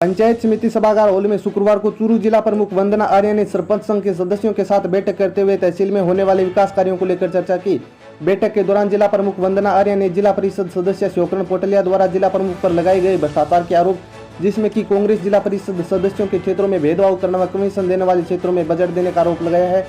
पंचायत समिति सभागार हॉल में शुक्रवार को चूरू जिला प्रमुख वंदना आर्य ने सरपंच संघ के सदस्यों के साथ बैठक करते हुए तहसील में होने वाले विकास कार्यों को लेकर चर्चा की। बैठक के दौरान जिला प्रमुख वंदना आर्य ने जिला परिषद सदस्य शिवकरण पोटलिया द्वारा जिला प्रमुख पर लगाए गए भ्रष्टाचार के आरोप, जिसमें कि कांग्रेस जिला परिषद सदस्यों के क्षेत्रों में भेदभाव करने व कमीशन देने वाले क्षेत्रों में बजट देने का आरोप लगाया है।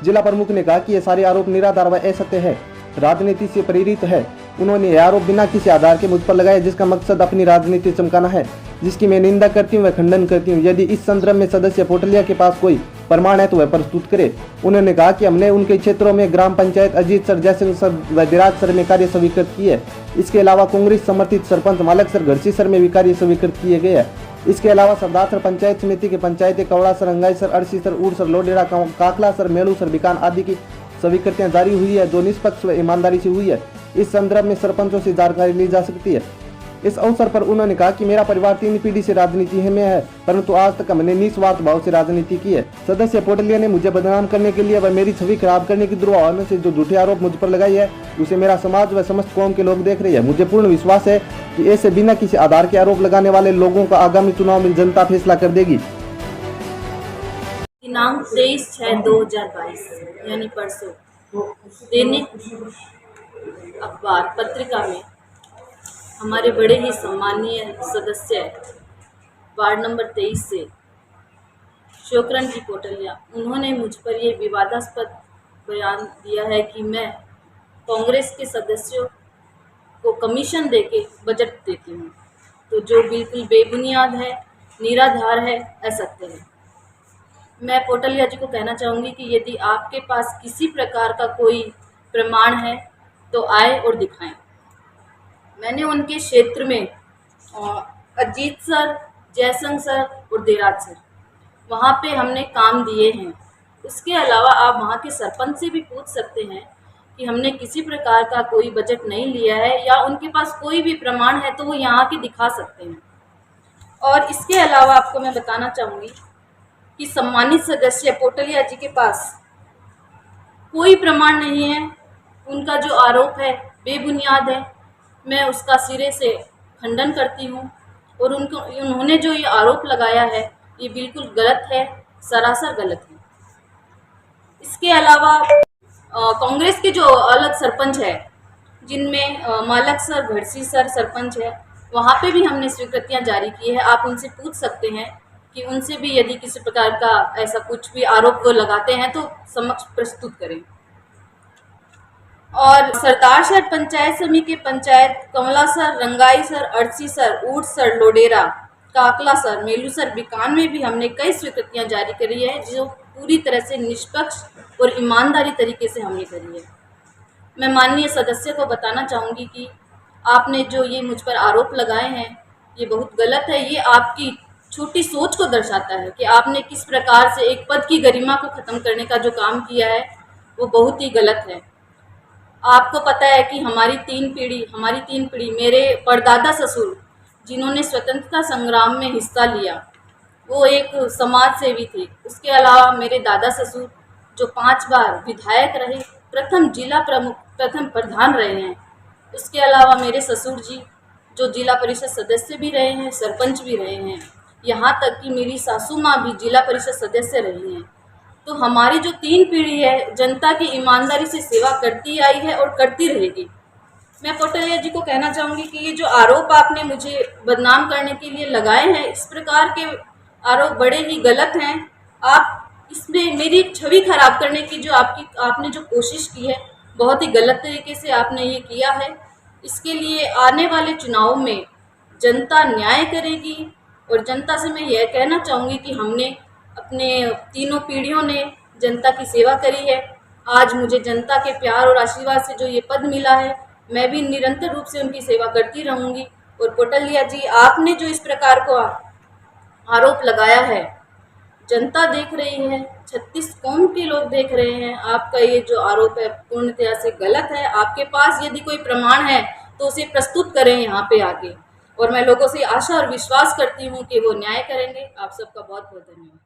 जिला प्रमुख ने कहा कि ये सारे आरोप निराधार व असत्य है, राजनीति से प्रेरित है। उन्होंने यह आरोप बिना किसी आधार के मुझ पर लगाया, जिसका मकसद अपनी राजनीति चमकाना है, जिसकी मैं निंदा करती हूँ व खंडन करती हूँ। यदि इस संदर्भ में सदस्य पोटलिया के पास कोई प्रमाण है तो वह प्रस्तुत करे। उन्होंने कहा कि हमने उनके क्षेत्रों में ग्राम पंचायत अजीत सर, जयसिंह सर व दिराज सर में कार्य स्वीकृत किए। इसके अलावा कांग्रेस समर्थित सरपंच मालक सर, घड़सी सर में भी कार्य स्वीकृत किए गए हैं। इसके अलावा सरदार सर पंचायत समिति के पंचायतें कवड़ा सर, अंगाई सर, अड़सी सर, ऊर सर, लोडेड़ा, काकला सर, मेलू सर, बिकान आदि की स्वीकृतियां जारी हुई है, जो निष्पक्ष व ईमानदारी से हुई है। इस संदर्भ में सरपंचों से जानकारी ली जा सकती है। इस अवसर पर उन्होंने कहा कि मेरा परिवार 3 पीढ़ी से राजनीति में है, परंतु आज तक हमने निस्वार्थ भाव से राजनीति की है। सदस्य पोटलिया ने मुझे बदनाम करने के लिए व मेरी छवि खराब करने की दुर्भावना से जो झूठे आरोप मुझ पर लगाई है, उसे मेरा समाज व समस्त कौम के लोग देख रहे हैं। मुझे पूर्ण विश्वास है कि ऐसे बिना किसी आधार के आरोप लगाने वाले लोगों का आगामी चुनाव में जनता फैसला कर देगी। दिनांक 23/6/2022 यानी परसों दैनिक अखबार पत्रिका में हमारे बड़े ही सम्मानीय सदस्य वार्ड नंबर 23 से शिवकरण जी पोटलिया, उन्होंने मुझ पर ये विवादास्पद बयान दिया है कि मैं कांग्रेस के सदस्यों को कमीशन देके बजट देती हूँ, तो जो बिल्कुल बेबुनियाद है, निराधार है, असत्य है। मैं पोटलिया जी को कहना चाहूँगी कि यदि आपके पास किसी प्रकार का कोई प्रमाण है तो आए और दिखाएं। मैंने उनके क्षेत्र में अजीत सर, जयसिंह सर और दिराज सर, वहाँ पे हमने काम दिए हैं। उसके अलावा आप वहाँ के सरपंच से भी पूछ सकते हैं कि हमने किसी प्रकार का कोई बजट नहीं लिया है, या उनके पास कोई भी प्रमाण है तो वो यहाँ के दिखा सकते हैं। और इसके अलावा आपको मैं बताना चाहूँगी कि सम्मानित सदस्य पोटलिया जी के पास कोई प्रमाण नहीं है। उनका जो आरोप है बेबुनियाद है, मैं उसका सिरे से खंडन करती हूँ। और उन्होंने जो ये आरोप लगाया है ये बिल्कुल गलत है, सरासर गलत है। इसके अलावा कांग्रेस के जो अलग सरपंच है, जिनमें मालक सर, घड़सी सर सरपंच है, वहाँ पे भी हमने स्वीकृतियाँ जारी की है। आप उनसे पूछ सकते हैं कि उनसे भी यदि किसी प्रकार का ऐसा कुछ भी आरोप वो लगाते हैं तो समक्ष प्रस्तुत करें। और सरदार सर पंचायत समिति के पंचायत कमला सर, रंगाई सर, अड़सी सर, ऊट सर, लोडेरा, काकला सर, मेलू सर, बिकान में भी हमने कई स्वीकृतियां जारी करी है, जो पूरी तरह से निष्पक्ष और ईमानदारी तरीके से हमने करी है। मैं माननीय सदस्य को बताना चाहूँगी कि आपने जो ये मुझ पर आरोप लगाए हैं ये बहुत गलत है। ये आपकी छोटी सोच को दर्शाता है कि आपने किस प्रकार से एक पद की गरिमा को ख़त्म करने का जो काम किया है वो बहुत ही गलत है। आपको पता है कि हमारी तीन पीढ़ी मेरे परदादा ससुर, जिन्होंने स्वतंत्रता संग्राम में हिस्सा लिया, वो एक समाज सेवी थे। उसके अलावा मेरे दादा ससुर जो 5 बार विधायक रहे, प्रथम जिला प्रमुख, प्रथम प्रधान रहे हैं। उसके अलावा मेरे ससुर जी जो जिला परिषद सदस्य भी रहे हैं, सरपंच भी रहे हैं, यहाँ तक कि मेरी सासू माँ भी जिला परिषद सदस्य रही हैं। तो हमारी जो 3 पीढ़ी है जनता की ईमानदारी से सेवा करती आई है और करती रहेगी। मैं पोटलिया जी को कहना चाहूँगी कि ये जो आरोप आपने मुझे बदनाम करने के लिए लगाए हैं, इस प्रकार के आरोप बड़े ही गलत हैं। आप इसमें मेरी छवि खराब करने की जो आपने जो कोशिश की है, बहुत ही गलत तरीके से आपने ये किया है। इसके लिए आने वाले चुनाव में जनता न्याय करेगी। और जनता से मैं यह कहना चाहूँगी कि हमने अपने 3 पीढ़ियों ने जनता की सेवा करी है। आज मुझे जनता के प्यार और आशीर्वाद से जो ये पद मिला है, मैं भी निरंतर रूप से उनकी सेवा करती रहूँगी। और पोटलिया जी, आपने जो इस प्रकार को आरोप लगाया है, जनता देख रही है, 36 कौम के लोग देख रहे हैं। आपका ये जो आरोप है पूर्णतया से गलत है। आपके पास यदि कोई प्रमाण है तो उसे प्रस्तुत करें यहाँ पे आके। और मैं लोगों से आशा और विश्वास करती हूँ कि वो न्याय करेंगे। आप सबका बहुत बहुत धन्यवाद।